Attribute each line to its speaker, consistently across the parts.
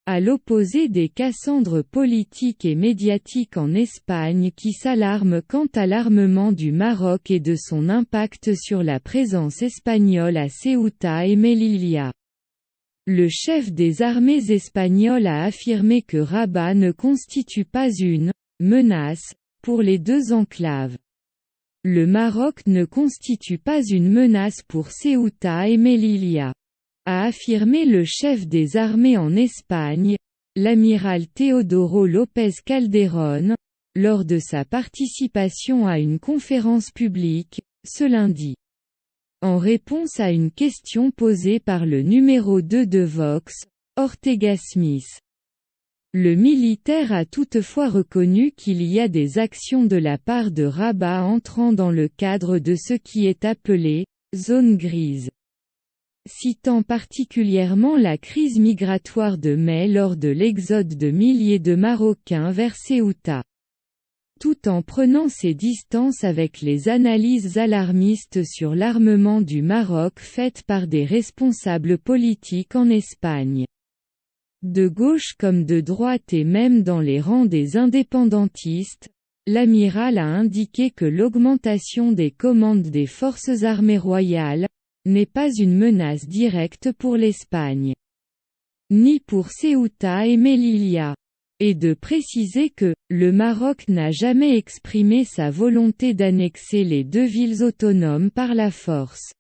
Speaker 1: à l'opposé des cassandres politiques et médiatiques en Espagne qui s'alarment quant à l'armement du Maroc et de son impact sur la présence espagnole à Ceuta et Melilla. Le chef des armées espagnoles a affirmé que Rabat ne constitue pas une « menace » pour les deux enclaves. Le Maroc ne constitue pas une menace pour Ceuta et Melilla, a affirmé le chef des armées en Espagne, l'amiral Teodoro López Calderón, lors de sa participation à une conférence publique, ce lundi. En réponse à une question posée par le numéro 2 de Vox, Ortega Smith. Le militaire a toutefois reconnu qu'il y a des actions de la part de Rabat entrant dans le cadre de ce qui est appelé « zone grise ». Citant particulièrement la crise migratoire de mai lors de l'exode de milliers de Marocains vers Ceuta. Tout en prenant ses distances avec les analyses alarmistes sur l'armement du Maroc faites par des responsables politiques en Espagne. De gauche comme de droite et même dans les rangs des indépendantistes, l'amiral a indiqué que l'augmentation des commandes des forces armées royales n'est pas une menace directe pour l'Espagne, ni pour Ceuta et Melilla, et de préciser que le Maroc n'a jamais exprimé sa volonté d'annexer les deux villes autonomes par la force.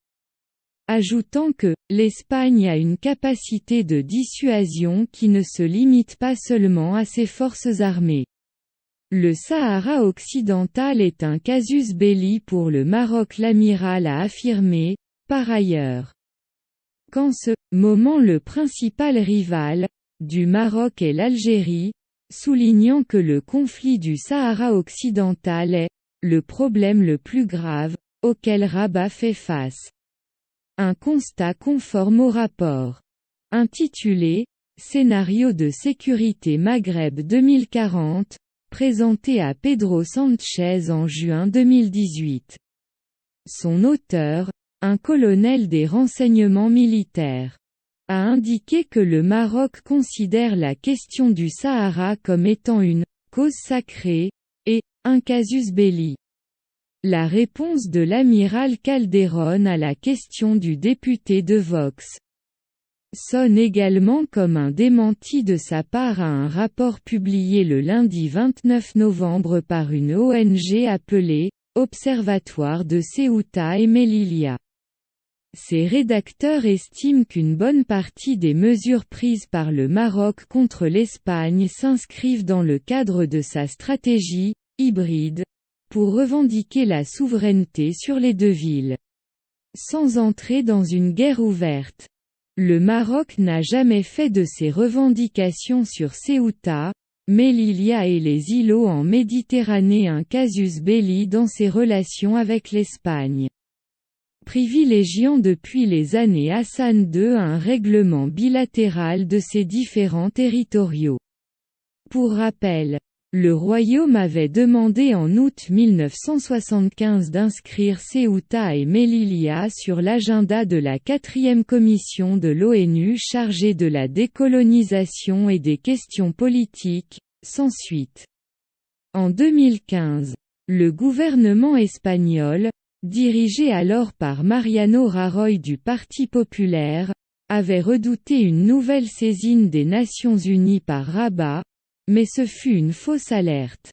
Speaker 1: Ajoutant que l'Espagne a une capacité de dissuasion qui ne se limite pas seulement à ses forces armées. Le Sahara occidental est un casus belli pour le Maroc, l'amiral a affirmé. Par ailleurs, qu'en ce moment le principal rival du Maroc est l'Algérie, soulignant que le conflit du Sahara occidental est le problème le plus grave auquel Rabat fait face. Un constat conforme au rapport intitulé « Scénario de sécurité Maghreb 2040 », présenté à Pedro Sánchez en juin 2018. Son auteur, un colonel des renseignements militaires, a indiqué que le Maroc considère la question du Sahara comme étant une « cause sacrée » et « un casus belli ». La réponse de l'amiral Calderón à la question du député de Vox sonne également comme un démenti de sa part à un rapport publié le lundi 29 novembre par une ONG appelée « Observatoire de Ceuta et Melilla ». Ses rédacteurs estiment qu'une bonne partie des mesures prises par le Maroc contre l'Espagne s'inscrivent dans le cadre de sa stratégie « hybride » pour revendiquer la souveraineté sur les deux villes. Sans entrer dans une guerre ouverte. Le Maroc n'a jamais fait de ses revendications sur Ceuta, Melilla et les îlots en Méditerranée un casus belli dans ses relations avec l'Espagne. Privilégiant depuis les années Hassan II un règlement bilatéral de ses différends territoriaux. Pour rappel, le royaume avait demandé en août 1975 d'inscrire Ceuta et Melilla sur l'agenda de la 4e commission de l'ONU chargée de la décolonisation et des questions politiques, sans suite. En 2015, le gouvernement espagnol, dirigé alors par Mariano Rajoy du Parti populaire, avait redouté une nouvelle saisine des Nations Unies par Rabat, mais ce fut une fausse alerte.